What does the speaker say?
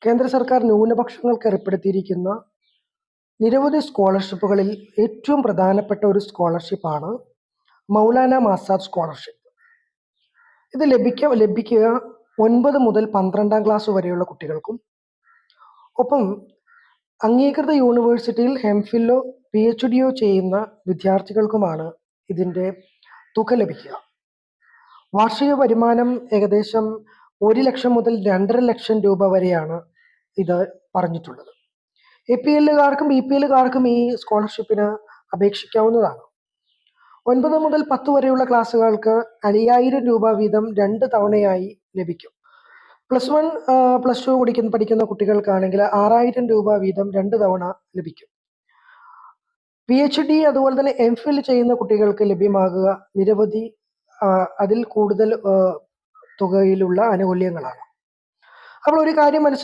കേന്ദ്ര സർക്കാർ ന്യൂനപക്ഷങ്ങൾക്ക് ഏർപ്പെടുത്തിയിരിക്കുന്ന നിരവധി സ്കോളർഷിപ്പുകളിൽ ഏറ്റവും പ്രധാനപ്പെട്ട ഒരു സ്കോളർഷിപ്പാണ് മൗലാന ആസാദ് സ്കോളർഷിപ്പ്. ഇത് ലഭിക്കുക 9 മുതൽ 12 ക്ലാസ് വരെയുള്ള കുട്ടികൾക്കും ഒപ്പം അംഗീകൃത യൂണിവേഴ്സിറ്റിയിൽ എംഫില്ലോ PhDയോ ചെയ്യുന്ന വിദ്യാർത്ഥികൾക്കുമാണ് ഇതിൻ്റെ തുക ലഭിക്കുക. വാർഷിക വരുമാനം ഏകദേശം 1 ലക്ഷം മുതൽ 2.5 ലക്ഷം രൂപ വരെയാണ് ഇത് പറഞ്ഞിട്ടുള്ളത്. APLകാർക്കും BPLകാർക്കും ഈ സ്കോളർഷിപ്പിന് അപേക്ഷിക്കാവുന്നതാണ്. 9 മുതൽ 10 വരെയുള്ള ക്ലാസ്സുകൾക്ക് 5000 രൂപ വീതം 2 തവണയായി ലഭിക്കും. +1 +2 പഠിക്കുന്ന കുട്ടികൾക്കാണെങ്കിൽ 6000 രൂപ വീതം 2 തവണ ലഭിക്കും. PhD അതുപോലെ തന്നെ MPhil ചെയ്യുന്ന കുട്ടികൾക്ക് ലഭ്യമാകുക നിരവധി അതിൽ കൂടുതൽ തുകയിലുള്ള ആനുകൂല്യങ്ങളാണ്. അപ്പോൾ ഒരു കാര്യം